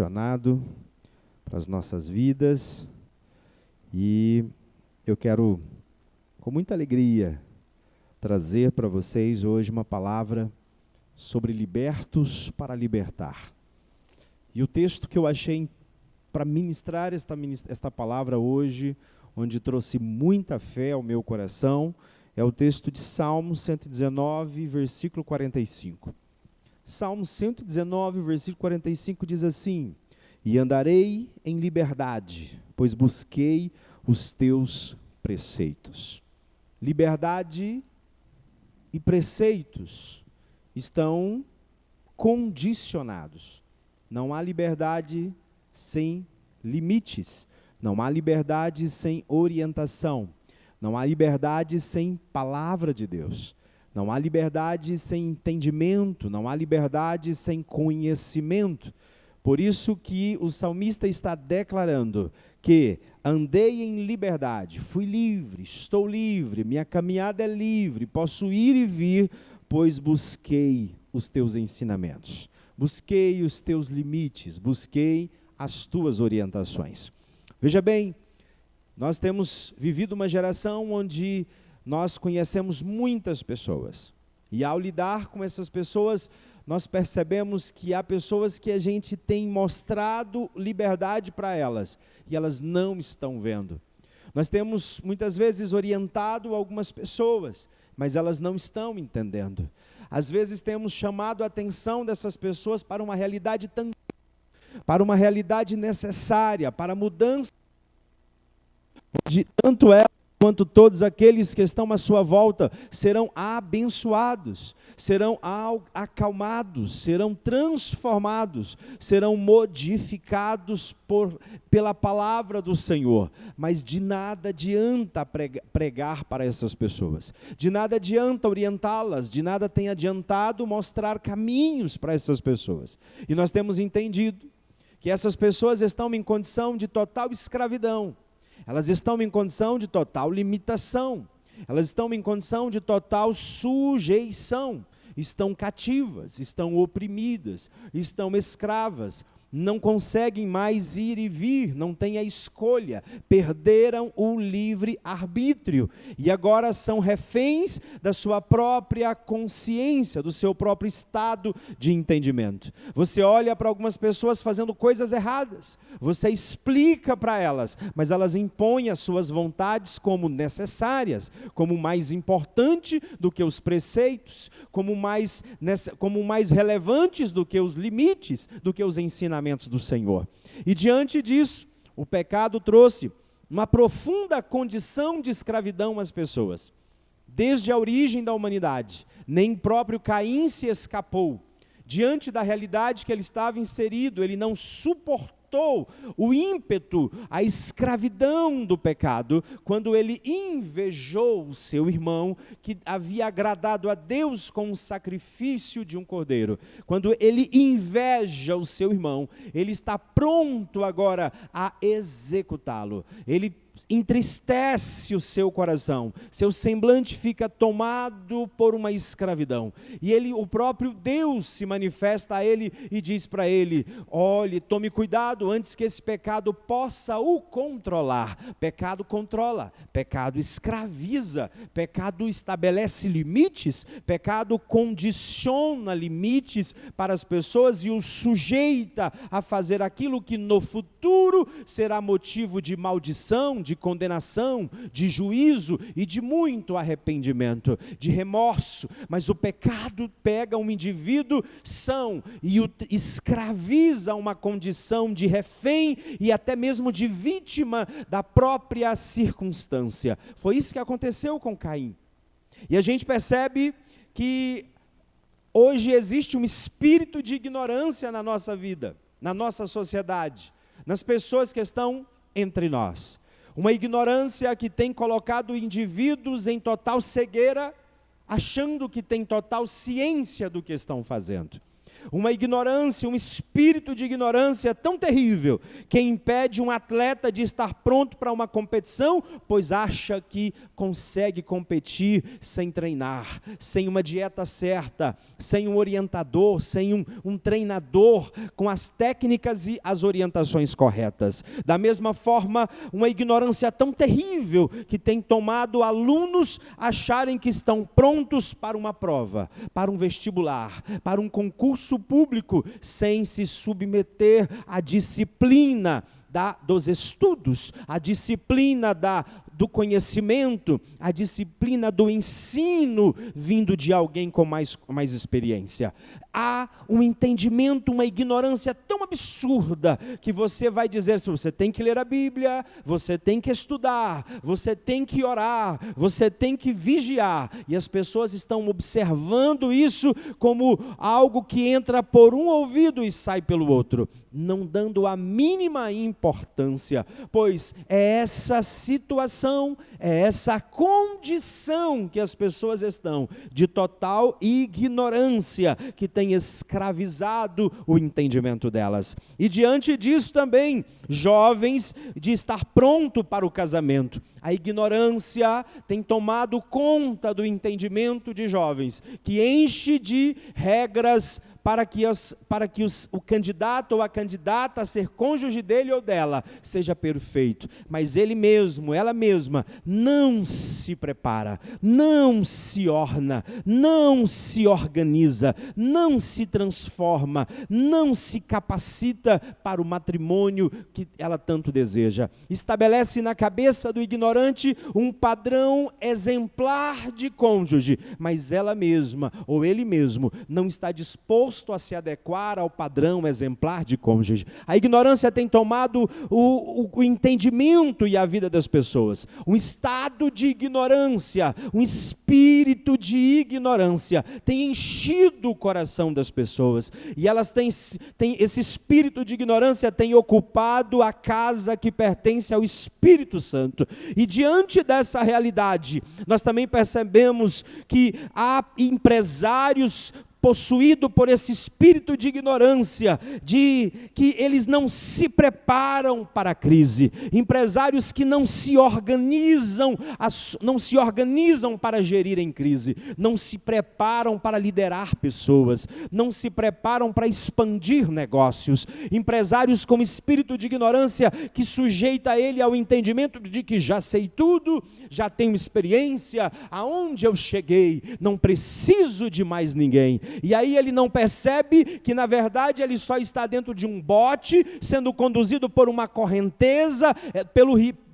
direcionado para as nossas vidas. E eu quero, com muita alegria, trazer para vocês hoje uma palavra sobre libertos para libertar. E o texto que eu achei para ministrar esta palavra hoje, onde trouxe muita fé ao meu coração, é o texto de Salmo 119, versículo 45. Salmo 119, versículo 45 diz assim: E andarei em liberdade, pois busquei os teus preceitos. Liberdade e preceitos estão condicionados. Não há liberdade sem limites. Não há liberdade sem orientação. Não há liberdade sem palavra de Deus. Não há liberdade sem entendimento. Não há liberdade sem conhecimento. Por isso que o salmista está declarando que andei em liberdade, fui livre, estou livre, minha caminhada é livre, posso ir e vir, pois busquei os teus ensinamentos, busquei os teus limites, busquei as tuas orientações. Veja bem, nós temos vivido uma geração onde nós conhecemos muitas pessoas, e ao lidar com essas pessoas, nós percebemos que há pessoas que a gente tem mostrado liberdade para elas, e elas não estão vendo. Nós temos muitas vezes orientado algumas pessoas, mas elas não estão entendendo. Às vezes temos chamado a atenção dessas pessoas para uma realidade tangível, para uma realidade necessária, para a mudança de tanto ela quanto todos aqueles que estão à sua volta serão abençoados, serão acalmados, serão transformados, serão modificados pela palavra do Senhor. Mas de nada adianta pregar para essas pessoas, de nada adianta orientá-las, de nada tem adiantado mostrar caminhos para essas pessoas. E nós temos entendido que essas pessoas estão em condição de total escravidão. Elas estão em condição de total limitação, elas estão em condição de total sujeição, estão cativas, estão oprimidas, estão escravas, não conseguem mais ir e vir, não têm a escolha, perderam o livre-arbítrio e agora são reféns da sua própria consciência, do seu próprio estado de entendimento. Você olha para algumas pessoas fazendo coisas erradas, você explica para elas, mas elas impõem as suas vontades como necessárias, como mais importante do que os preceitos, como mais relevantes do que os limites, do que os ensinamentos do Senhor. E diante disso, o pecado trouxe uma profunda condição de escravidão às pessoas. Desde a origem da humanidade, nem próprio Caim se escapou. Diante da realidade que ele estava inserido, ele não suportou o ímpeto, a escravidão do pecado, quando ele invejou o seu irmão, que havia agradado a Deus com o sacrifício de um cordeiro. Quando ele inveja o seu irmão, ele está pronto agora a executá-lo. Ele entristece o seu coração, seu semblante fica tomado por uma escravidão, e o próprio Deus se manifesta a ele e diz para ele: olhe, tome cuidado antes que esse pecado possa o controlar. Pecado controla, pecado escraviza, pecado estabelece limites, pecado condiciona limites para as pessoas e os sujeita a fazer aquilo que no futuro será motivo de maldição, de condenação, de juízo e de muito arrependimento, de remorso. Mas o pecado pega um indivíduo são e o escraviza a uma condição de refém e até mesmo de vítima da própria circunstância. Foi isso que aconteceu com Caim. E a gente percebe que hoje existe um espírito de ignorância na nossa vida, na nossa sociedade, nas pessoas que estão entre nós. Uma ignorância que tem colocado indivíduos em total cegueira, achando que tem total ciência do que estão fazendo. Uma ignorância, um espírito de ignorância tão terrível, que impede um atleta de estar pronto para uma competição, pois acha que consegue competir sem treinar, sem uma dieta certa, sem um orientador, sem um treinador com as técnicas e as orientações corretas. Da mesma forma, uma ignorância tão terrível que tem tomado alunos acharem que estão prontos para uma prova, para um vestibular, para um concurso público, sem se submeter à disciplina dos estudos, à disciplina do conhecimento, a disciplina do ensino vindo de alguém com mais experiência. Há um entendimento, uma ignorância tão absurda que você vai dizer: se você tem que ler a Bíblia, você tem que estudar, você tem que orar, você tem que vigiar, e as pessoas estão observando isso como algo que entra por um ouvido e sai pelo outro, não dando a mínima importância, pois é essa situação, é essa condição que as pessoas estão, de total ignorância, que tem escravizado o entendimento delas. E diante disso também, jovens, de estar pronto para o casamento. A ignorância tem tomado conta do entendimento de jovens, que enche de regras para que o candidato ou a candidata a ser cônjuge dele ou dela seja perfeito, mas ele mesmo, ela mesma, não se prepara, não se orna, não se organiza, não se transforma, não se capacita para o matrimônio que ela tanto deseja. Estabelece na cabeça do ignorante um padrão exemplar de cônjuge, mas ela mesma ou ele mesmo não está disposto a se adequar ao padrão exemplar de cônjuge. A ignorância tem tomado o entendimento e a vida das pessoas. Um estado de ignorância, um espírito de ignorância tem enchido o coração das pessoas, e elas têm esse espírito de ignorância tem ocupado a casa que pertence ao Espírito Santo. E diante dessa realidade, nós também percebemos que há empresários possuído por esse espírito de ignorância, de que eles não se preparam para a crise, empresários que não se organizam para gerir em crise, não se preparam para liderar pessoas, não se preparam para expandir negócios, empresários com espírito de ignorância que sujeita ele ao entendimento de que já sei tudo, já tenho experiência, aonde eu cheguei, não preciso de mais ninguém. E aí ele não percebe que na verdade ele só está dentro de um bote, sendo conduzido por uma correnteza,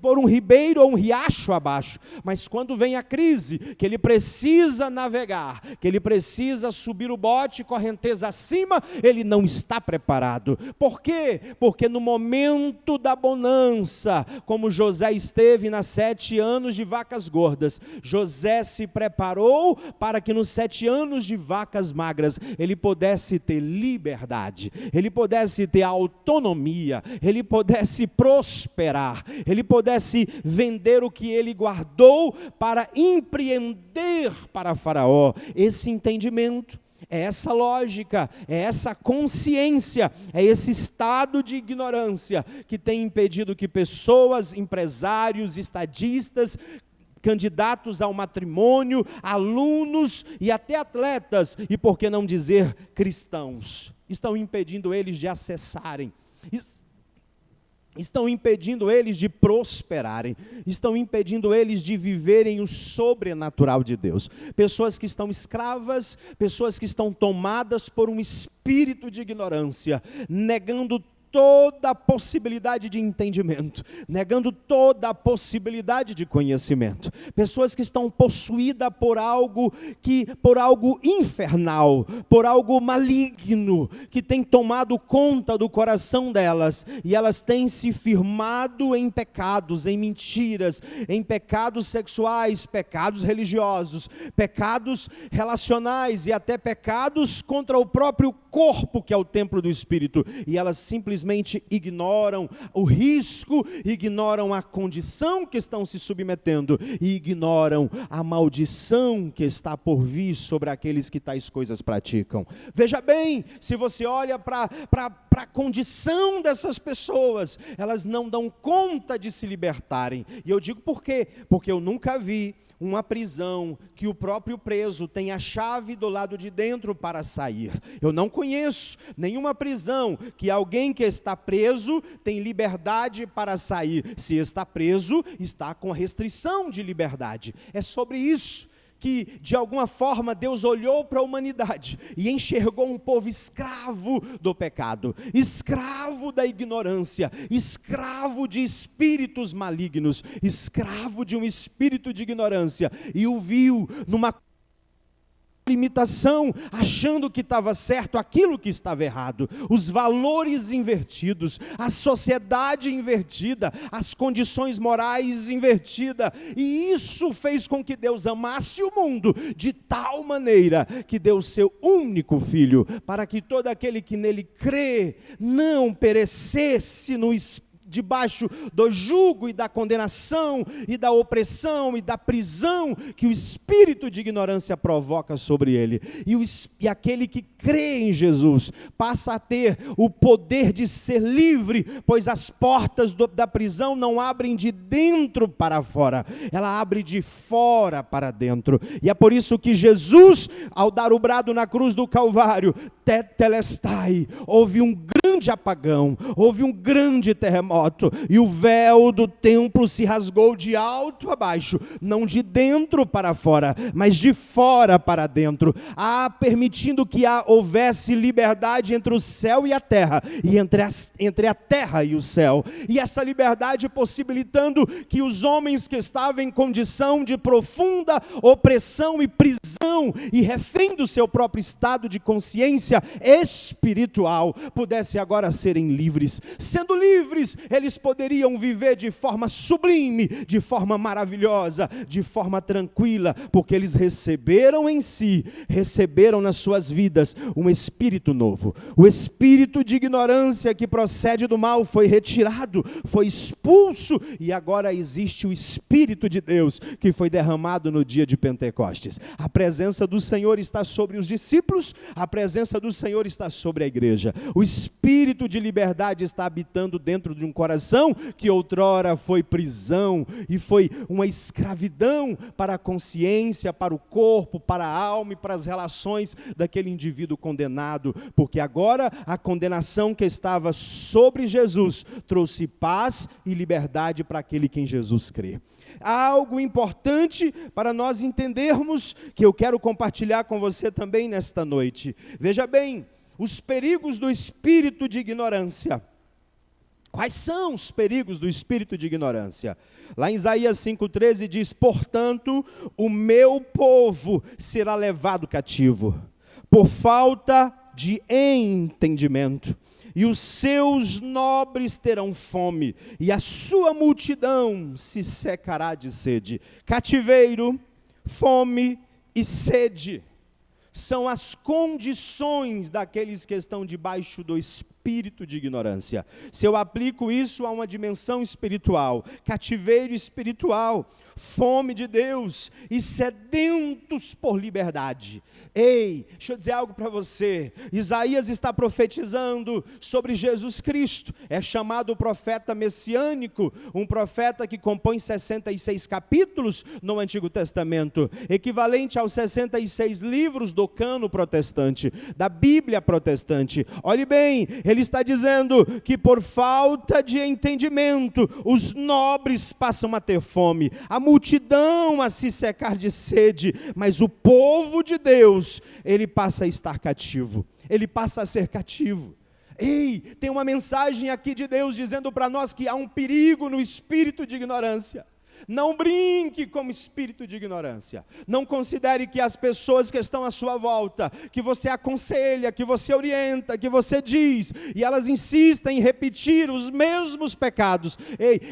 por um ribeiro ou um riacho abaixo. Mas quando vem a crise, que ele precisa navegar, que ele precisa subir o bote, correnteza acima, ele não está preparado. Por quê? Porque no momento da bonança, como José esteve nas 7 anos de vacas gordas, José se preparou para que nos 7 anos de vacas magras, ele pudesse ter liberdade, ele pudesse ter autonomia, ele pudesse prosperar, ele pudesse vender o que ele guardou para empreender para Faraó. Esse entendimento, é essa lógica, é essa consciência, é esse estado de ignorância que tem impedido que pessoas, empresários, estadistas, candidatos ao matrimônio, alunos e até atletas, e por que não dizer cristãos, estão impedindo eles de acessarem, estão impedindo eles de prosperarem, estão impedindo eles de viverem o sobrenatural de Deus. Pessoas que estão escravas, pessoas que estão tomadas por um espírito de ignorância, negando toda a possibilidade de entendimento, negando toda a possibilidade de conhecimento. Pessoas que estão possuídas por algo infernal, por algo maligno, que tem tomado conta do coração delas, e elas têm se firmado em pecados, em mentiras, em pecados sexuais, pecados religiosos, pecados relacionais e até pecados contra o próprio corpo, que é o templo do Espírito, e elas simplesmente simplesmente ignoram o risco, ignoram a condição que estão se submetendo e ignoram a maldição que está por vir sobre aqueles que tais coisas praticam. Veja bem, se você olha para a condição dessas pessoas, elas não dão conta de se libertarem. E eu digo por quê? Porque eu nunca vi uma prisão que o próprio preso tem a chave do lado de dentro para sair. Eu não conheço nenhuma prisão que alguém que está preso tem liberdade para sair. Se está preso, está com restrição de liberdade. É sobre isso que, de alguma forma, Deus olhou para a humanidade e enxergou um povo escravo do pecado, escravo da ignorância, escravo de espíritos malignos, escravo de um espírito de ignorância, e o viu numa limitação, achando que estava certo aquilo que estava errado, os valores invertidos, a sociedade invertida, as condições morais invertidas, e isso fez com que Deus amasse o mundo de tal maneira que deu o seu único filho, para que todo aquele que nele crê não perecesse no espírito, debaixo do jugo e da condenação e da opressão e da prisão que o espírito de ignorância provoca sobre ele. E aquele que crê em Jesus passa a ter o poder de ser livre, pois as portas da prisão não abrem de dentro para fora, ela abre de fora para dentro. E é por isso que Jesus, ao dar o brado na cruz do Calvário, tetelestai, houve um grande apagão, houve um grande terremoto, e o véu do templo se rasgou de alto a baixo, não de dentro para fora, mas de fora para dentro, permitindo que houvesse liberdade entre o céu e a terra, e entre a terra e o céu, e essa liberdade possibilitando que os homens que estavam em condição de profunda opressão e prisão, e refém do seu próprio estado de consciência espiritual, pudessem agora serem livres. Sendo livres, eles poderiam viver de forma sublime, de forma maravilhosa, de forma tranquila, porque eles receberam em si, receberam nas suas vidas um espírito novo. O espírito de ignorância que procede do mal foi retirado, foi expulso, e agora existe o Espírito de Deus que foi derramado no dia de Pentecostes. A presença do Senhor está sobre os discípulos, a presença do Senhor está sobre a igreja. O espírito de liberdade está habitando dentro de um coração que outrora foi prisão e foi uma escravidão para a consciência, para o corpo, para a alma e para as relações daquele indivíduo condenado, porque agora a condenação que estava sobre Jesus trouxe paz e liberdade para aquele que em Jesus crê. Há algo importante para nós entendermos, que eu quero compartilhar com você também nesta noite. Veja bem, os perigos do espírito de ignorância. Quais são os perigos do espírito de ignorância? Lá em Isaías 5,13 diz: portanto, o meu povo será levado cativo, por falta de entendimento, e os seus nobres terão fome, e a sua multidão se secará de sede. Cativeiro, fome e sede são as condições daqueles que estão debaixo do espírito de ignorância. Se eu aplico isso a uma dimensão espiritual, cativeiro espiritual, fome de Deus e sedentos por liberdade. Ei, deixa eu dizer algo para você. Isaías está profetizando sobre Jesus Cristo. É chamado o profeta messiânico, um profeta que compõe 66 capítulos no Antigo Testamento, equivalente aos 66 livros do cano protestante, da Bíblia protestante. Olhe bem, ele está dizendo que por falta de entendimento, os nobres passam a ter fome, a multidão a se secar de sede, mas o povo de Deus, ele passa a estar cativo, ele passa a ser cativo. Ei, tem uma mensagem aqui de Deus dizendo para nós que há um perigo no espírito de ignorância. Não brinque com o espírito de ignorância. Não considere que as pessoas que estão à sua volta, que você aconselha, que você orienta, que você diz, e elas insistem em repetir os mesmos pecados,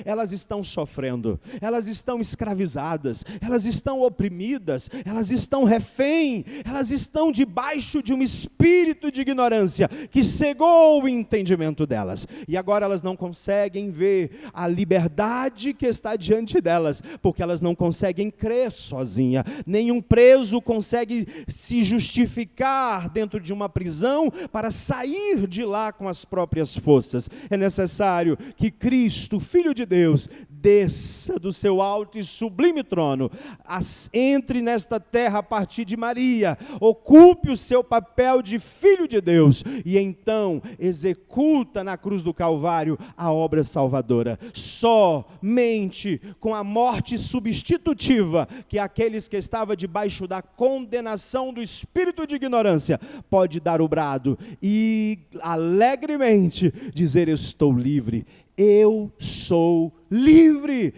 elas estão sofrendo, elas estão escravizadas, elas estão oprimidas, elas estão refém, elas estão debaixo de um espírito de ignorância que cegou o entendimento delas. E agora elas não conseguem ver a liberdade que está diante delas, porque elas não conseguem crer sozinha. Nenhum preso consegue se justificar dentro de uma prisão para sair de lá com as próprias forças. É necessário que Cristo, Filho de Deus, desça do seu alto e sublime trono, entre nesta terra a partir de Maria, ocupe o seu papel de Filho de Deus, e então executa na cruz do Calvário a obra salvadora. Somente com a morte substitutiva, que aqueles que estavam debaixo da condenação do espírito de ignorância, pode dar o brado e alegremente dizer: estou livre. Eu sou livre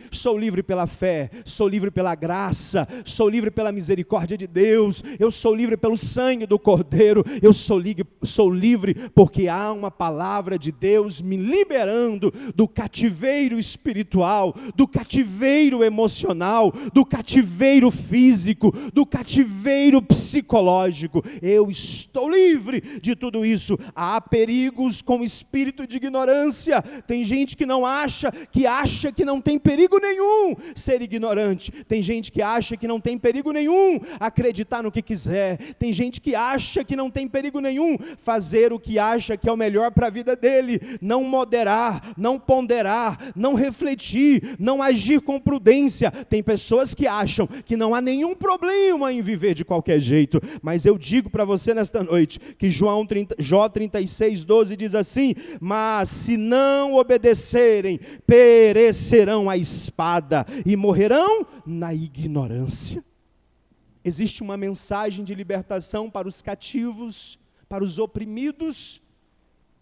pela fé, sou livre pela graça, sou livre pela misericórdia de Deus, eu sou livre pelo sangue do Cordeiro, eu sou livre porque há uma palavra de Deus me liberando do cativeiro espiritual, do cativeiro emocional, do cativeiro físico, do cativeiro psicológico. Eu estou livre de tudo isso. Há perigos com o espírito de ignorância. Tem gente que acha que não tem perigo nenhum ser ignorante. Tem gente que acha que não tem perigo nenhum acreditar no que quiser. Tem gente que acha que não tem perigo nenhum fazer o que acha que é o melhor para a vida dele. Não moderar, não ponderar, não refletir, não agir com prudência. Tem pessoas que acham que não há nenhum problema em viver de qualquer jeito. Mas eu digo para você nesta noite que Jó 36:12 diz assim: mas se não obedecerem, perecerão à espada e morrerão na ignorância. Existe uma mensagem de libertação para os cativos, para os oprimidos,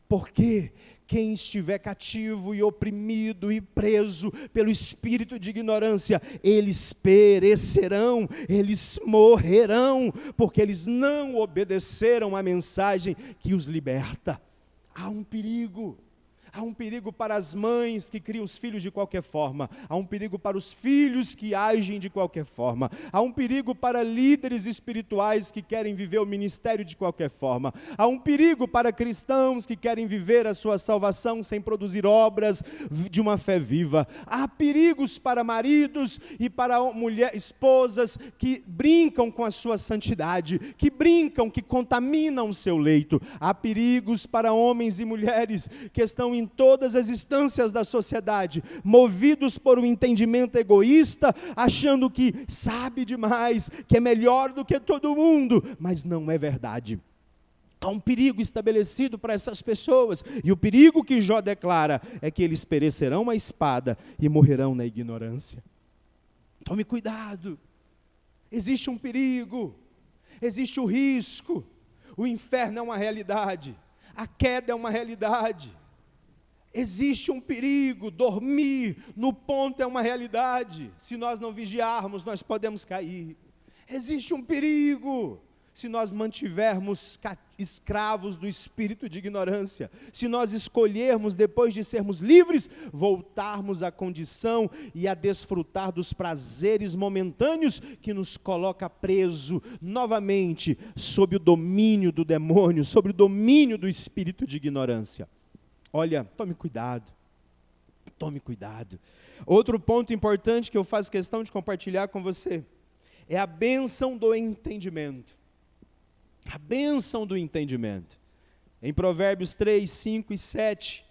porque quem estiver cativo e oprimido e preso pelo espírito de ignorância, eles perecerão, eles morrerão, porque eles não obedeceram à mensagem que os liberta. Há um perigo. Há um perigo para as mães que criam os filhos de qualquer forma. Há um perigo para os filhos que agem de qualquer forma. Há um perigo para líderes espirituais que querem viver o ministério de qualquer forma. Há um perigo para cristãos que querem viver a sua salvação sem produzir obras de uma fé viva. Há perigos para maridos e para esposas que brincam com a sua santidade, que brincam, que contaminam o seu leito. Há perigos para homens e mulheres que estão em todas as instâncias da sociedade, movidos por um entendimento egoísta, achando que sabe demais, que é melhor do que todo mundo, mas não é verdade. Há um perigo estabelecido para essas pessoas, e o perigo que Jó declara é que eles perecerão à espada e morrerão na ignorância. Tome cuidado, existe um perigo, existe o risco, o inferno é uma realidade, a queda é uma realidade. Existe um perigo, dormir no ponto é uma realidade. Se nós não vigiarmos, nós podemos cair. Existe um perigo, se nós mantivermos escravos do espírito de ignorância. Se nós escolhermos, depois de sermos livres, voltarmos à condição e a desfrutar dos prazeres momentâneos que nos coloca preso novamente sob o domínio do demônio, sob o domínio do espírito de ignorância. Olha, tome cuidado, tome cuidado. Outro ponto importante que eu faço questão de compartilhar com você é a bênção do entendimento. A bênção do entendimento. Em Provérbios 3, 5 e 7,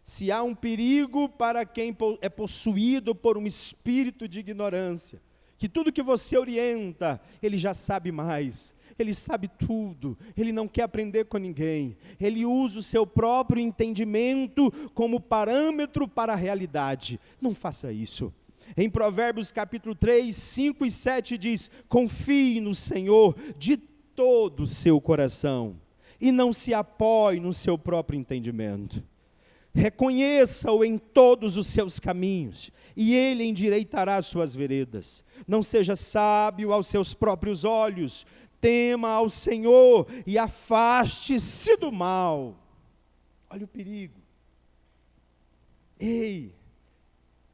se há um perigo para quem é possuído por um espírito de ignorância, que tudo que você orienta, ele já sabe mais. Ele sabe tudo, ele não quer aprender com ninguém, ele usa o seu próprio entendimento como parâmetro para a realidade. Não faça isso. Em Provérbios capítulo 3, 5 e 7 diz: confie no Senhor de todo o seu coração, e não se apoie no seu próprio entendimento. Reconheça-o em todos os seus caminhos, e ele endireitará as suas veredas. Não seja sábio aos seus próprios olhos, tema ao Senhor e afaste-se do mal. Olha o perigo. Ei,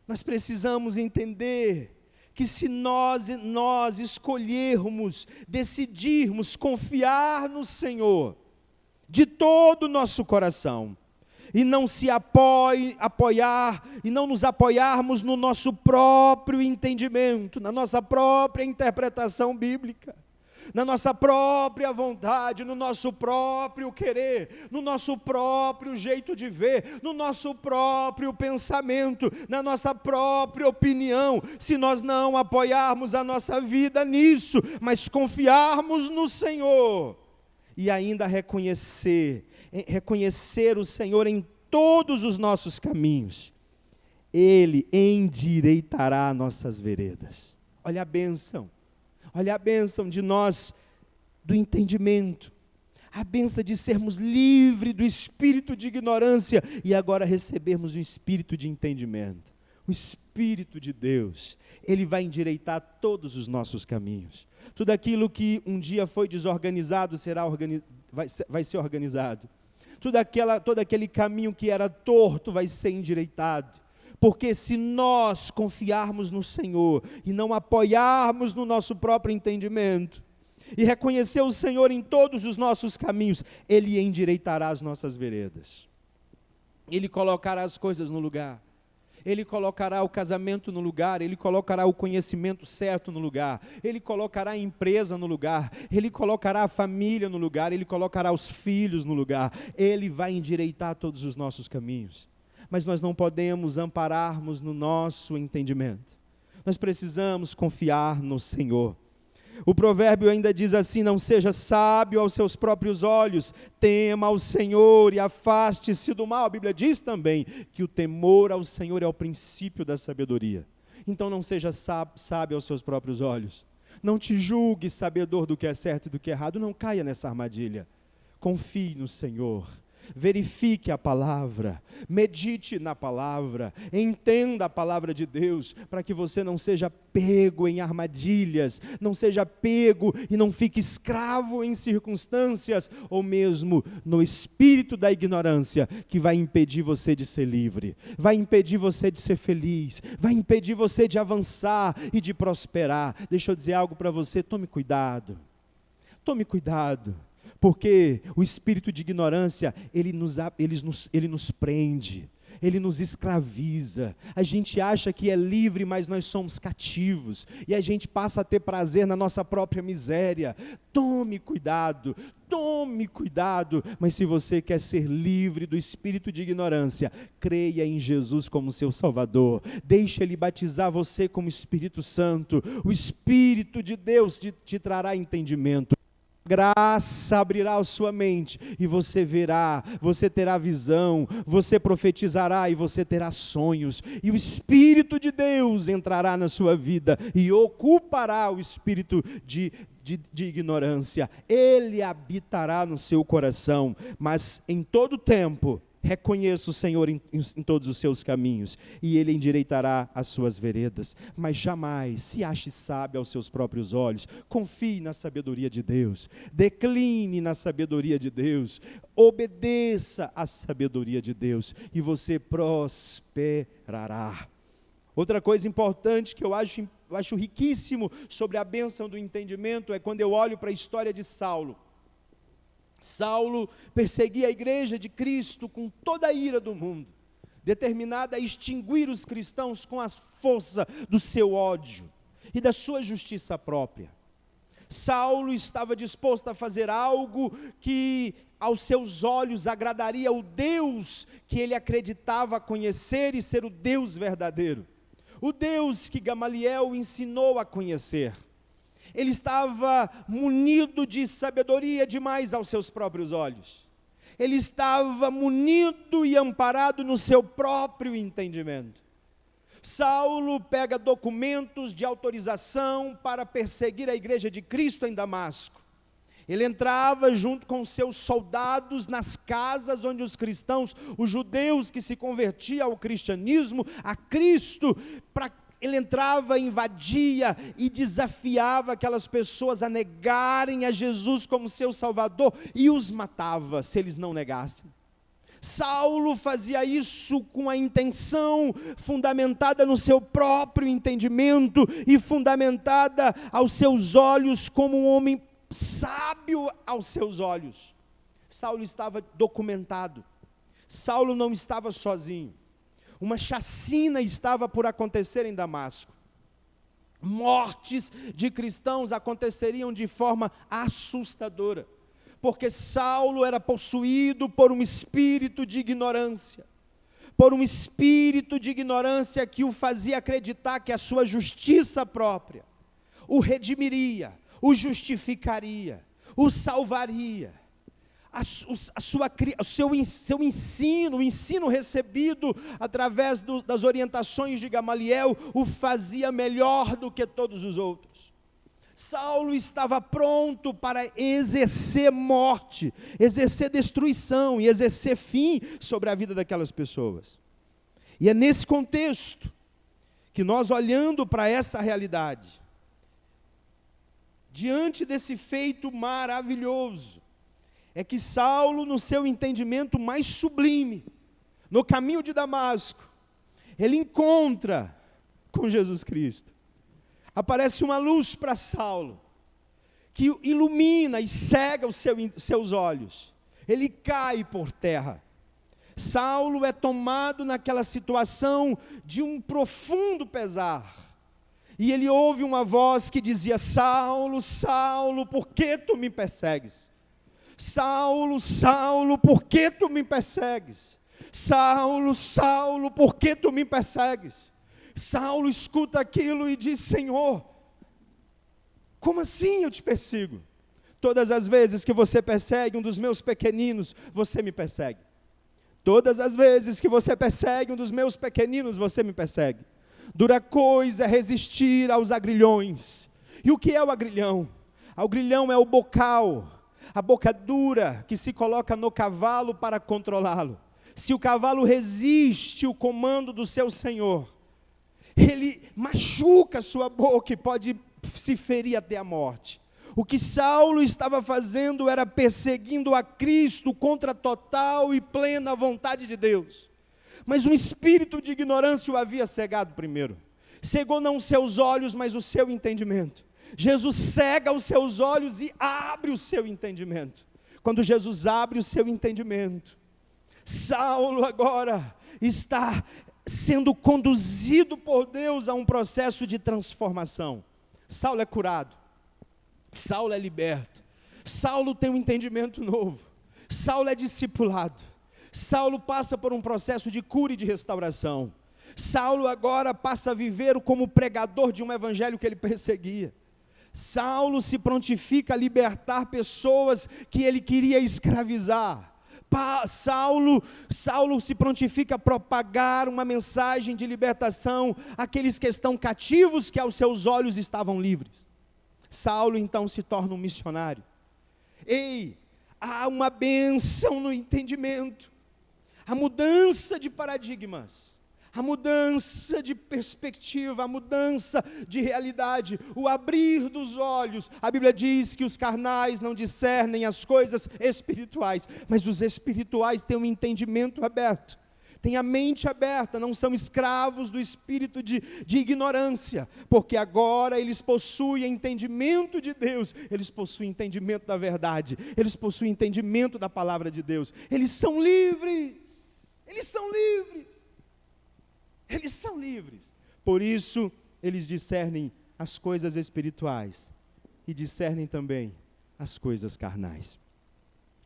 nós precisamos entender que se nós escolhermos, decidirmos confiar no Senhor de todo o nosso coração, e não se apoiar, e não nos apoiarmos no nosso próprio entendimento, na nossa própria interpretação bíblica, na nossa própria vontade, no nosso próprio querer, no nosso próprio jeito de ver, no nosso próprio pensamento, na nossa própria opinião, se nós não apoiarmos a nossa vida nisso, mas confiarmos no Senhor, e ainda reconhecer o Senhor em todos os nossos caminhos, Ele endireitará nossas veredas. Olha a bênção de nós, do entendimento, a bênção de sermos livres do espírito de ignorância, e agora recebermos o espírito de entendimento. O Espírito de Deus, Ele vai endireitar todos os nossos caminhos. Tudo aquilo que um dia foi desorganizado vai ser organizado. Todo aquele caminho que era torto vai ser endireitado. Porque se nós confiarmos no Senhor e não apoiarmos no nosso próprio entendimento, e reconhecer o Senhor em todos os nossos caminhos, Ele endireitará as nossas veredas. Ele colocará as coisas no lugar. Ele colocará o casamento no lugar, Ele colocará o conhecimento certo no lugar, Ele colocará a empresa no lugar, Ele colocará a família no lugar, Ele colocará os filhos no lugar, Ele vai endireitar todos os nossos caminhos. Mas nós não podemos ampararmos no nosso entendimento, nós precisamos confiar no Senhor. O provérbio ainda diz assim: não seja sábio aos seus próprios olhos, tema ao Senhor e afaste-se do mal. A Bíblia diz também que o temor ao Senhor é o princípio da sabedoria. Então não seja sábio aos seus próprios olhos, não te julgue sabedor do que é certo e do que é errado, não caia nessa armadilha. Confie no Senhor, verifique a palavra, medite na palavra, entenda a palavra de Deus, para que você não seja pego em armadilhas, não seja pego e não fique escravo em circunstâncias, ou mesmo no espírito da ignorância, que vai impedir você de ser livre, vai impedir você de ser feliz, vai impedir você de avançar e de prosperar. Deixa eu dizer algo para você, tome cuidado, porque o espírito de ignorância, ele nos prende, ele nos escraviza. A gente acha que é livre, mas nós somos cativos, e a gente passa a ter prazer na nossa própria miséria. Tome cuidado, mas se você quer ser livre do espírito de ignorância, creia em Jesus como seu Salvador, deixe Ele batizar você como Espírito Santo. O Espírito de Deus te trará entendimento. Graça abrirá a sua mente, e você verá, você terá visão, você profetizará e você terá sonhos, e o Espírito de Deus entrará na sua vida e ocupará o espírito de ignorância. Ele habitará no seu coração, mas em todo tempo reconheça o Senhor em todos os seus caminhos, e Ele endireitará as suas veredas. Mas jamais se ache sábio aos seus próprios olhos. Confie na sabedoria de Deus, decline na sabedoria de Deus, obedeça à sabedoria de Deus, e você prosperará. Outra coisa importante que eu acho riquíssimo sobre a bênção do entendimento é quando eu olho para a história de Saulo. Saulo perseguia a igreja de Cristo com toda a ira do mundo, determinado a extinguir os cristãos com a força do seu ódio e da sua justiça própria. Saulo estava disposto a fazer algo que aos seus olhos agradaria o Deus que ele acreditava conhecer e ser o Deus verdadeiro, o Deus que Gamaliel o ensinou a conhecer. Ele estava munido de sabedoria demais aos seus próprios olhos. Ele estava munido e amparado no seu próprio entendimento. Saulo pega documentos de autorização para perseguir a igreja de Cristo em Damasco. Ele entrava junto com seus soldados nas casas onde os cristãos, os judeus que se convertiam ao cristianismo, a Cristo, ele entrava, invadia e desafiava aquelas pessoas a negarem a Jesus como seu Salvador e os matava se eles não negassem. Saulo fazia isso com a intenção fundamentada no seu próprio entendimento e fundamentada aos seus olhos como um homem sábio aos seus olhos. Saulo estava documentado. Saulo não estava sozinho. Uma chacina estava por acontecer em Damasco. Mortes de cristãos aconteceriam de forma assustadora, porque Saulo era possuído por um espírito de ignorância, que o fazia acreditar que a sua justiça própria o redimiria, o justificaria, o salvaria. O ensino recebido através das orientações de Gamaliel, o fazia melhor do que todos os outros. Saulo estava pronto para exercer morte, exercer destruição e exercer fim sobre a vida daquelas pessoas. E é nesse contexto que nós, olhando para essa realidade, diante desse feito maravilhoso, é que Saulo, no seu entendimento mais sublime, no caminho de Damasco, ele encontra com Jesus Cristo. Aparece uma luz para Saulo, que ilumina e cega os seus olhos. Ele cai por terra. Saulo é tomado naquela situação de um profundo pesar. E ele ouve uma voz que dizia: Saulo, Saulo, por que tu me persegues? Saulo, Saulo, por que tu me persegues? Saulo, Saulo, por que tu me persegues? Saulo escuta aquilo e diz: Senhor, como assim eu te persigo? Todas as vezes que você persegue um dos meus pequeninos, você me persegue. Todas as vezes que você persegue um dos meus pequeninos, você me persegue. Dura coisa é resistir aos agrilhões. E o que é o agrilhão? O grilhão é o bocal, a boca dura que se coloca no cavalo para controlá-lo. Se o cavalo resiste o comando do seu senhor, ele machuca a sua boca e pode se ferir até a morte. O que Saulo estava fazendo era perseguindo a Cristo contra a total e plena vontade de Deus. Mas um espírito de ignorância o havia cegado primeiro. Cegou não os seus olhos, mas o seu entendimento. Jesus cega os seus olhos e abre o seu entendimento. Quando Jesus abre o seu entendimento, Saulo agora está sendo conduzido por Deus a um processo de transformação. Saulo é curado, Saulo é liberto, Saulo tem um entendimento novo, Saulo é discipulado, Saulo passa por um processo de cura e de restauração. Saulo agora passa a viver como pregador de um evangelho que ele perseguia. Saulo se prontifica a libertar pessoas que ele queria escravizar. Saulo se prontifica a propagar uma mensagem de libertação àqueles que estão cativos, que aos seus olhos estavam livres. Saulo então se torna um missionário. Há uma bênção no entendimento, a mudança de paradigmas, a mudança de perspectiva, a mudança de realidade, o abrir dos olhos. A Bíblia diz que os carnais não discernem as coisas espirituais, mas os espirituais têm um entendimento aberto, têm a mente aberta, não são escravos do espírito de ignorância, porque agora eles possuem entendimento de Deus, eles possuem entendimento da verdade, eles possuem entendimento da palavra de Deus, eles são livres, eles são livres. Eles são livres. Por isso, eles discernem as coisas espirituais e discernem também as coisas carnais.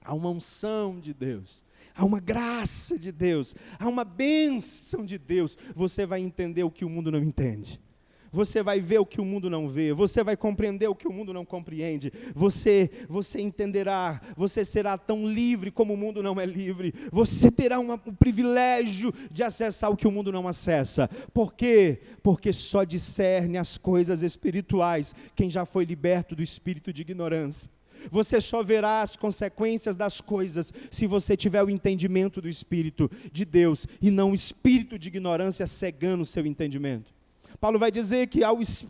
Há uma unção de Deus, há uma graça de Deus, há uma bênção de Deus. Você vai entender o que o mundo não entende. Você vai ver o que o mundo não vê, você vai compreender o que o mundo não compreende, você entenderá, você será tão livre como o mundo não é livre, você terá o privilégio de acessar o que o mundo não acessa. Por quê? Porque só discerne as coisas espirituais quem já foi liberto do espírito de ignorância. Você só verá as consequências das coisas se você tiver o entendimento do Espírito de Deus e não o espírito de ignorância cegando o seu entendimento. Paulo vai dizer que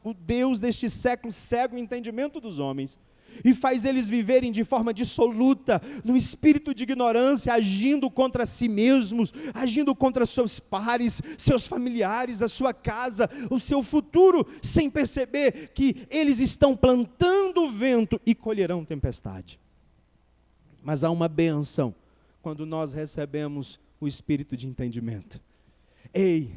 o Deus deste século cega o entendimento dos homens e faz eles viverem de forma dissoluta, no espírito de ignorância, agindo contra si mesmos, agindo contra seus pares, seus familiares, a sua casa, o seu futuro, sem perceber que eles estão plantando o vento e colherão tempestade. Mas há uma bênção quando nós recebemos o espírito de entendimento. Ei,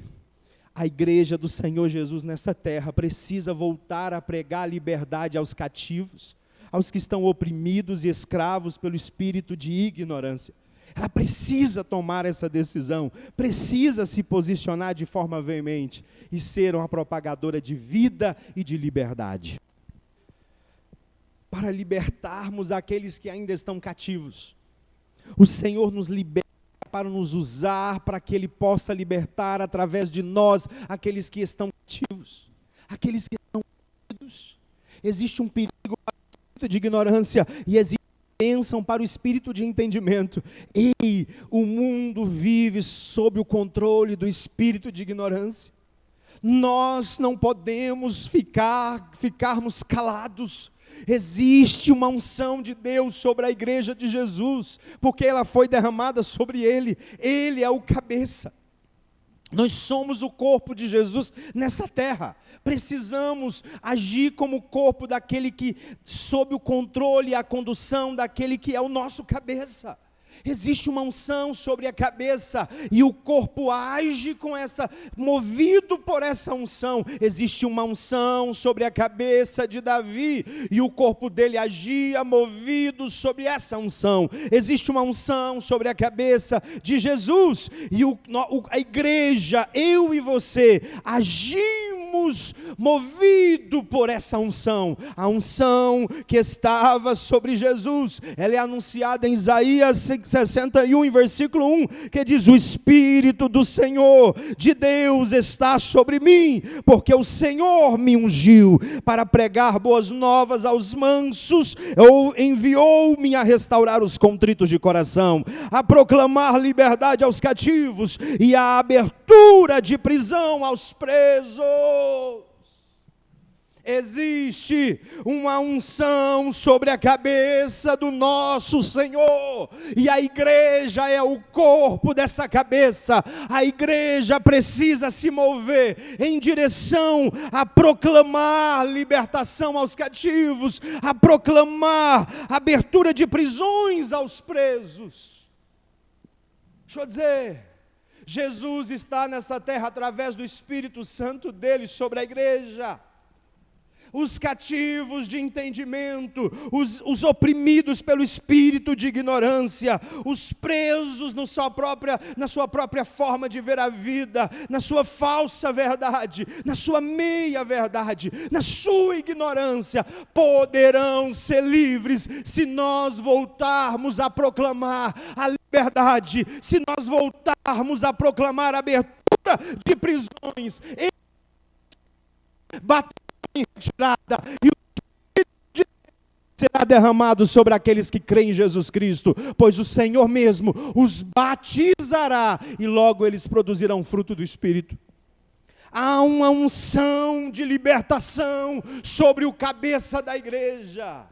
a igreja do Senhor Jesus nessa terra precisa voltar a pregar a liberdade aos cativos, aos que estão oprimidos e escravos pelo espírito de ignorância. Ela precisa tomar essa decisão, precisa se posicionar de forma veemente e ser uma propagadora de vida e de liberdade. Para libertarmos aqueles que ainda estão cativos, o Senhor nos liberta para nos usar, para que Ele possa libertar através de nós aqueles que estão cativos, aqueles que estão oprimidos. Existe um perigo de ignorância e existe bênção para o espírito de entendimento. Ei, o mundo vive sob o controle do espírito de ignorância. Nós não podemos ficarmos calados. Existe uma unção de Deus sobre a igreja de Jesus, porque ela foi derramada sobre ele. Ele é o cabeça. Nós somos o corpo de Jesus nessa terra. Precisamos agir como o corpo daquele que, sob o controle e a condução daquele que é o nosso cabeça. Existe uma unção sobre a cabeça e o corpo age movido por essa unção. Existe uma unção sobre a cabeça de Davi e o corpo dele agia movido sobre essa unção. Existe uma unção sobre a cabeça de Jesus e a igreja, eu e você, agimos movido por essa unção. A unção que estava sobre Jesus, ela é anunciada em Isaías 61, em versículo 1, que diz: o Espírito do Senhor, de Deus, está sobre mim, porque o Senhor me ungiu para pregar boas novas aos mansos, ou enviou-me a restaurar os contritos de coração, a proclamar liberdade aos cativos e a abertura de prisão aos presos. Existe uma unção sobre a cabeça do nosso Senhor, e a igreja é o corpo dessa cabeça. A igreja precisa se mover em direção a proclamar libertação aos cativos, a proclamar abertura de prisões aos presos. Deixa eu dizer, Jesus está nessa terra através do Espírito Santo dele sobre a igreja. Os cativos de entendimento, os oprimidos pelo espírito de ignorância, os presos na sua própria forma de ver a vida, na sua falsa verdade, na sua meia verdade, na sua ignorância, poderão ser livres se nós voltarmos a proclamar a liberdade, se nós voltarmos a proclamar a abertura de prisões, em retirada, e o Espírito de Deus será derramado sobre aqueles que creem em Jesus Cristo, pois o Senhor mesmo os batizará e logo eles produzirão fruto do Espírito. Há uma unção de libertação sobre o cabeça da igreja,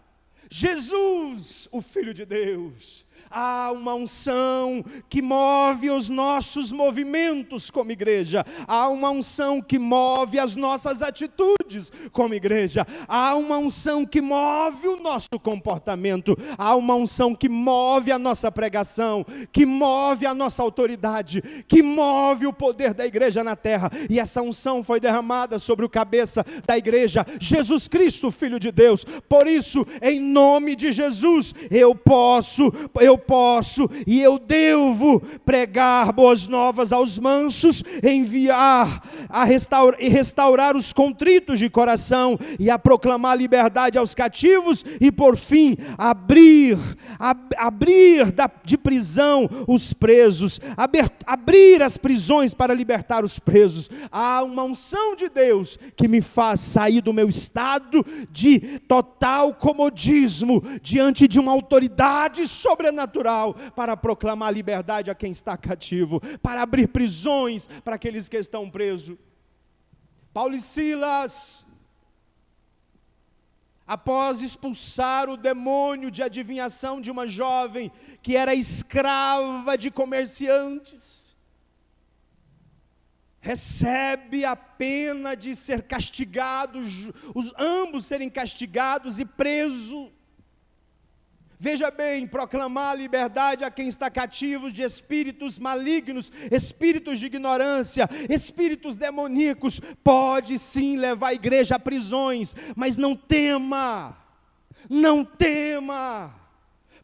Jesus, o Filho de Deus. Há uma unção que move os nossos movimentos como igreja. Há uma unção que move as nossas atitudes como igreja. Há uma unção que move o nosso comportamento. Há uma unção que move a nossa pregação, que move a nossa autoridade, que move o poder da igreja na terra. E essa unção foi derramada sobre o cabeça da igreja, Jesus Cristo, Filho de Deus. Por isso, em nome de Jesus, eu posso eu posso e eu devo pregar boas novas aos mansos, enviar e restaurar os contritos de coração e a proclamar liberdade aos cativos e, por fim, abrir de prisão os presos, abrir as prisões para libertar os presos. Há uma unção de Deus que me faz sair do meu estado de total comodismo diante de uma autoridade sobrenatural para proclamar liberdade a quem está cativo, para abrir prisões para aqueles que estão presos. Paulo e Silas, após expulsar o demônio de adivinhação de uma jovem que era escrava de comerciantes, recebe a pena de ser castigados, ambos serem castigados e presos. Veja bem, proclamar a liberdade a quem está cativo de espíritos malignos, espíritos de ignorância, espíritos demoníacos, pode sim levar a igreja a prisões, mas não tema, não tema.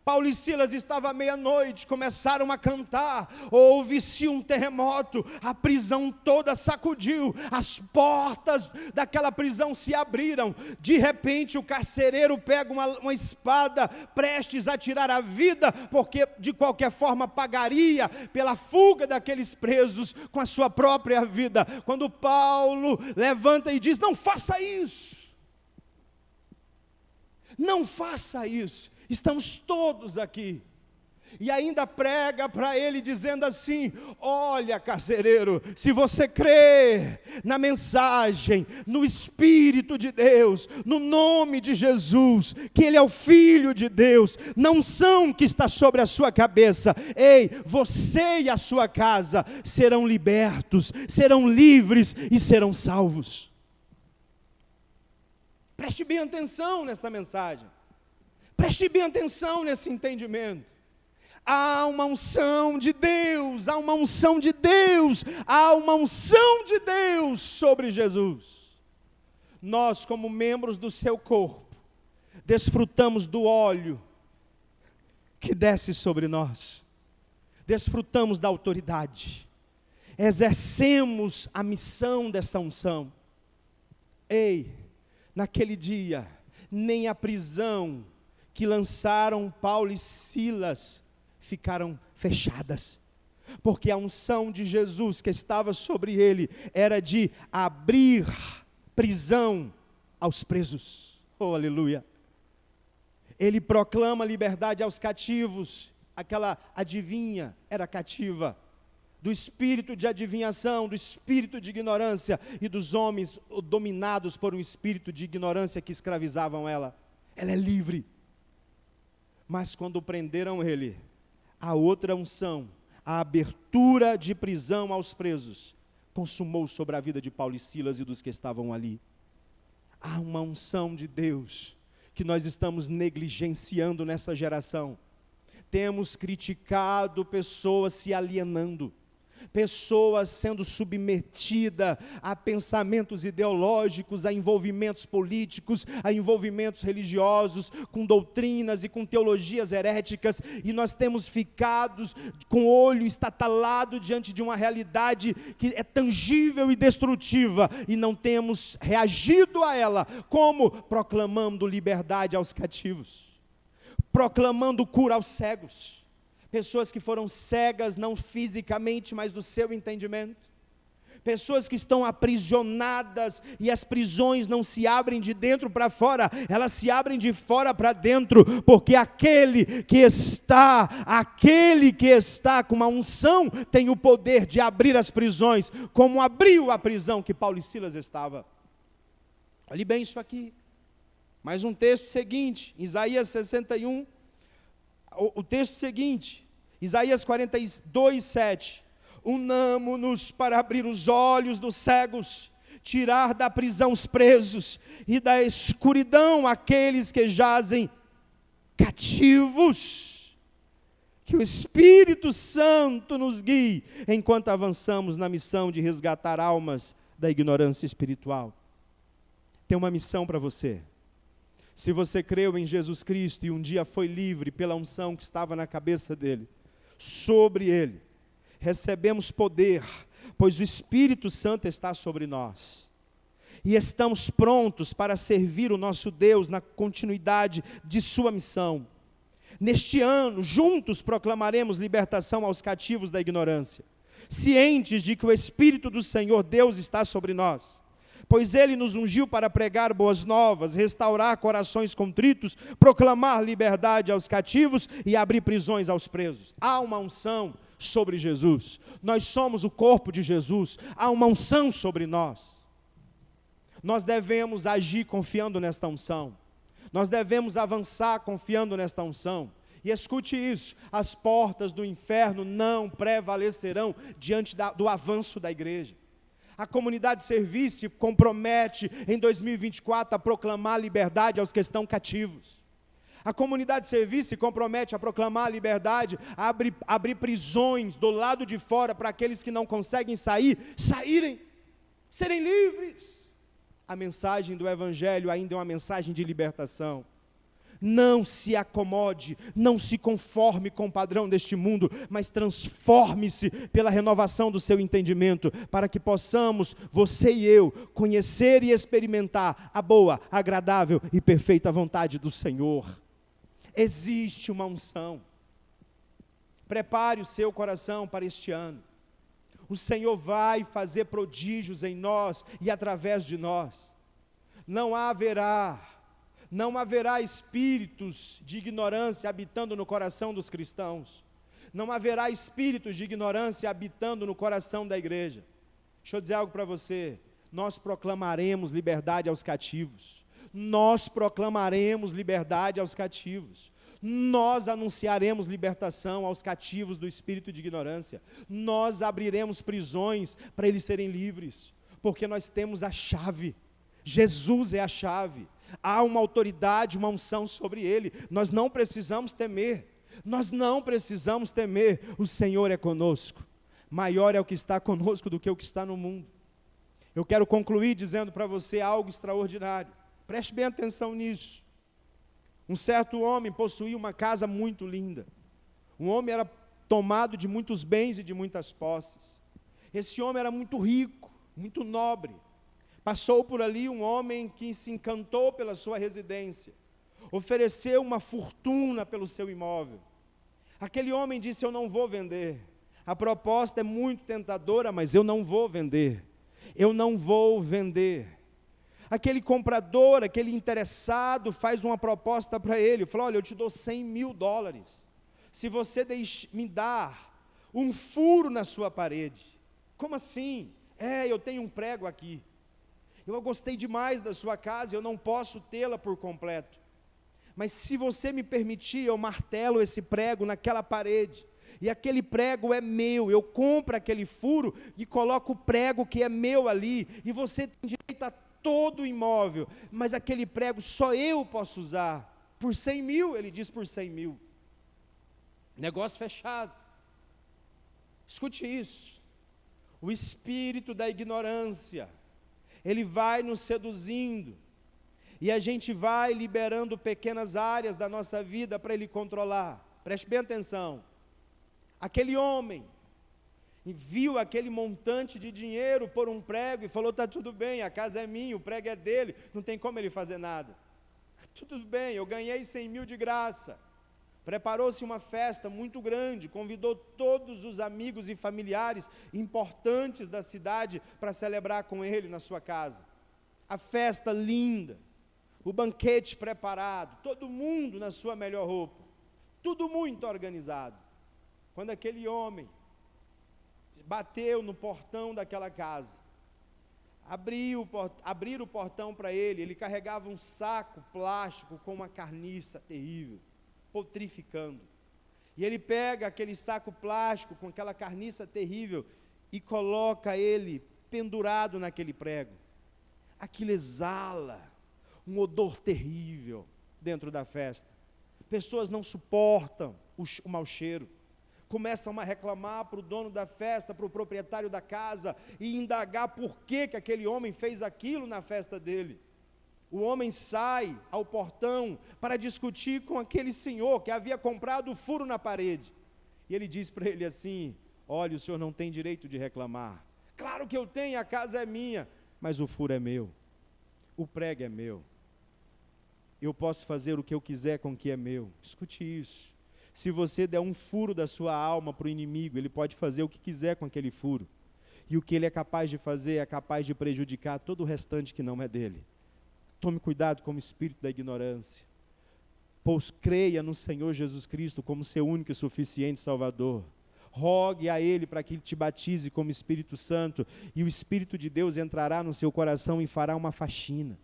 Paulo e Silas estavam à meia-noite, começaram a cantar, houve-se um terremoto, a prisão toda sacudiu, as portas daquela prisão se abriram, de repente o carcereiro pega uma espada, prestes a tirar a vida, porque de qualquer forma pagaria pela fuga daqueles presos com a sua própria vida. Quando Paulo levanta e diz: não faça isso, não faça isso, estamos todos aqui. E ainda prega para ele dizendo assim: olha, carcereiro, se você crê na mensagem, no Espírito de Deus, no nome de Jesus, que Ele é o Filho de Deus, na unção que está sobre a sua cabeça, ei, você e a sua casa serão libertos, serão livres e serão salvos. Preste bem atenção nessa mensagem. Preste bem atenção nesse entendimento. Há uma unção de Deus, há uma unção de Deus, há uma unção de Deus sobre Jesus. Nós, como membros do seu corpo, desfrutamos do óleo que desce sobre nós, desfrutamos da autoridade, exercemos a missão dessa unção. Ei, naquele dia, nem a prisão que lançaram Paulo e Silas ficaram fechadas, porque a unção de Jesus que estava sobre ele era de abrir prisão aos presos. Oh, aleluia! Ele proclama liberdade aos cativos. Aquela adivinha era cativa do espírito de adivinhação, do espírito de ignorância e dos homens dominados por um espírito de ignorância que escravizavam ela. Ela é livre. Mas quando prenderam ele, a outra unção, a abertura de prisão aos presos, consumou sobre a vida de Paulo e Silas e dos que estavam ali. Há uma unção de Deus que nós estamos negligenciando nessa geração. Temos criticado pessoas se alienando, pessoas sendo submetidas a pensamentos ideológicos, a envolvimentos políticos, a envolvimentos religiosos, com doutrinas e com teologias heréticas, e nós temos ficado com o olho estatalado diante de uma realidade que é tangível e destrutiva, e não temos reagido a ela, como? Proclamando liberdade aos cativos, proclamando cura aos cegos, pessoas que foram cegas, não fisicamente, mas do seu entendimento, pessoas que estão aprisionadas, e as prisões não se abrem de dentro para fora, elas se abrem de fora para dentro, porque aquele que está com uma unção, tem o poder de abrir as prisões, como abriu a prisão que Paulo e Silas estavam. Olhe bem isso aqui, mais um texto seguinte, Isaías 61, o texto seguinte, Isaías 42, 7, unamo-nos para abrir os olhos dos cegos, tirar da prisão os presos, e da escuridão aqueles que jazem cativos. Que o Espírito Santo nos guie, enquanto avançamos na missão de resgatar almas da ignorância espiritual. Tem uma missão para você. Se você creu em Jesus Cristo e um dia foi livre pela unção que estava na cabeça dele, sobre ele, recebemos poder, pois o Espírito Santo está sobre nós. E estamos prontos para servir o nosso Deus na continuidade de sua missão. Neste ano, juntos proclamaremos libertação aos cativos da ignorância, cientes de que o Espírito do Senhor Deus está sobre nós, pois Ele nos ungiu para pregar boas novas, restaurar corações contritos, proclamar liberdade aos cativos e abrir prisões aos presos. Há uma unção sobre Jesus, nós somos o corpo de Jesus, há uma unção sobre nós. Nós devemos agir confiando nesta unção, nós devemos avançar confiando nesta unção. E escute isso, as portas do inferno não prevalecerão diante do avanço da igreja. A comunidade serviço se compromete em 2024 a proclamar liberdade aos que estão cativos. A comunidade serviço se compromete a proclamar liberdade, a abrir prisões do lado de fora para aqueles que não conseguem saírem, serem livres. A mensagem do Evangelho ainda é uma mensagem de libertação. Não se acomode, não se conforme com o padrão deste mundo, mas transforme-se pela renovação do seu entendimento, para que possamos, você e eu, conhecer e experimentar a boa, agradável e perfeita vontade do Senhor. Existe uma unção. Prepare o seu coração para este ano. O Senhor vai fazer prodígios em nós e através de nós. Não haverá espíritos de ignorância habitando no coração dos cristãos. Não haverá espíritos de ignorância habitando no coração da igreja. Deixa eu dizer algo para você. Nós proclamaremos liberdade aos cativos. Nós proclamaremos liberdade aos cativos. Nós anunciaremos libertação aos cativos do espírito de ignorância. Nós abriremos prisões para eles serem livres, porque nós temos a chave. Jesus é a chave. Há uma autoridade, uma unção sobre ele. Nós não precisamos temer. Nós não precisamos temer. O Senhor é conosco. Maior é o que está conosco do que o que está no mundo. Eu quero concluir dizendo para você algo extraordinário. Preste bem atenção nisso. Um certo homem possuía uma casa muito linda. Um homem era tomado de muitos bens e de muitas posses. Esse homem era muito rico, muito nobre. Passou por ali um homem que se encantou pela sua residência, ofereceu uma fortuna pelo seu imóvel. Aquele homem disse: eu não vou vender, a proposta é muito tentadora, mas eu não vou vender, eu não vou vender. Aquele comprador, aquele interessado faz uma proposta para ele, falou: olha, eu te dou $100.000, se você me dar um furo na sua parede. Como assim? Eu tenho um prego aqui. Eu gostei demais da sua casa, eu não posso tê-la por completo. Mas se você me permitir, eu martelo esse prego naquela parede. E aquele prego é meu, eu compro aquele furo e coloco o prego que é meu ali. E você tem direito a todo o imóvel, mas aquele prego só eu posso usar. Por 100.000, ele diz por 100.000. Negócio fechado. Escute isso. O espírito da ignorância, ele vai nos seduzindo, e a gente vai liberando pequenas áreas da nossa vida para ele controlar. Preste bem atenção. Aquele homem viu aquele montante de dinheiro por um prego e falou: está tudo bem, a casa é minha, o prego é dele, não tem como ele fazer nada. Tudo bem, eu ganhei 100.000 de graça. Preparou-se uma festa muito grande, convidou todos os amigos e familiares importantes da cidade para celebrar com ele na sua casa. A festa linda, o banquete preparado, todo mundo na sua melhor roupa, tudo muito organizado. Quando aquele homem bateu no portão daquela casa, abriram o portão para ele, ele carregava um saco plástico com uma carniça terrível, putrificando. E ele pega aquele saco plástico com aquela carniça terrível e coloca ele pendurado naquele prego. Aquilo exala um odor terrível dentro da festa. Pessoas não suportam o mau cheiro. Começam a reclamar para o dono da festa, para o proprietário da casa, e indagar por que aquele homem fez aquilo na festa dele. O homem sai ao portão para discutir com aquele senhor que havia comprado o furo na parede. E ele diz para ele assim: olha, o senhor não tem direito de reclamar. Claro que eu tenho, a casa é minha, mas o furo é meu, o prego é meu. Eu posso fazer o que eu quiser com o que é meu. Escute isso. Se você der um furo da sua alma para o inimigo, ele pode fazer o que quiser com aquele furo. E o que ele é capaz de fazer é capaz de prejudicar todo o restante que não é dele. Tome cuidado com o espírito da ignorância. Pois creia no Senhor Jesus Cristo como seu único e suficiente Salvador. Rogue a Ele para que Ele te batize como Espírito Santo, e o Espírito de Deus entrará no seu coração e fará uma faxina.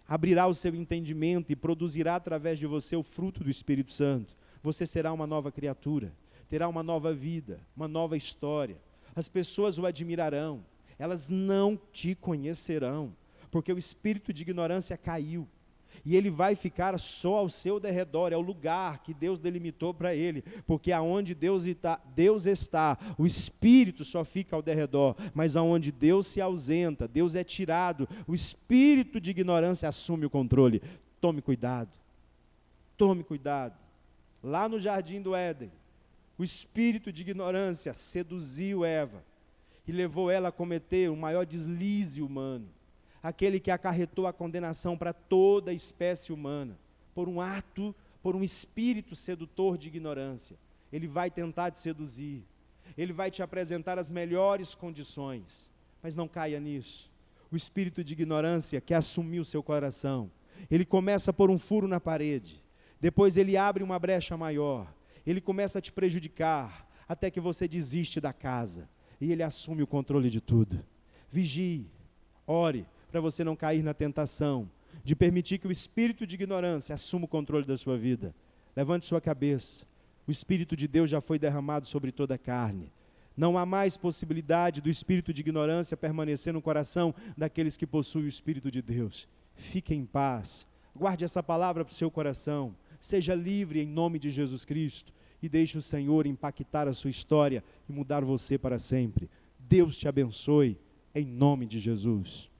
Abrirá o seu entendimento e produzirá através de você o fruto do Espírito Santo. Você será uma nova criatura, terá uma nova vida, uma nova história. As pessoas o admirarão, elas não te conhecerão, porque o espírito de ignorância caiu, e ele vai ficar só ao seu derredor, é o lugar que Deus delimitou para ele, porque aonde Deus está, o espírito só fica ao derredor, mas aonde Deus se ausenta, Deus é tirado, o espírito de ignorância assume o controle. Tome cuidado, tome cuidado. Lá no jardim do Éden, o espírito de ignorância seduziu Eva, e levou ela a cometer o maior deslize humano, aquele que acarretou a condenação para toda a espécie humana, por um ato, por um espírito sedutor de ignorância. Ele vai tentar te seduzir, ele vai te apresentar as melhores condições, mas não caia nisso. O espírito de ignorância quer assumir o seu coração. Ele começa por um furo na parede, depois ele abre uma brecha maior, ele começa a te prejudicar, até que você desiste da casa, e ele assume o controle de tudo. Vigie, ore, para você não cair na tentação de permitir que o espírito de ignorância assuma o controle da sua vida. Levante sua cabeça, o Espírito de Deus já foi derramado sobre toda a carne. Não há mais possibilidade do espírito de ignorância permanecer no coração daqueles que possuem o Espírito de Deus. Fique em paz, guarde essa palavra para o seu coração, seja livre em nome de Jesus Cristo, e deixe o Senhor impactar a sua história e mudar você para sempre. Deus te abençoe, em nome de Jesus.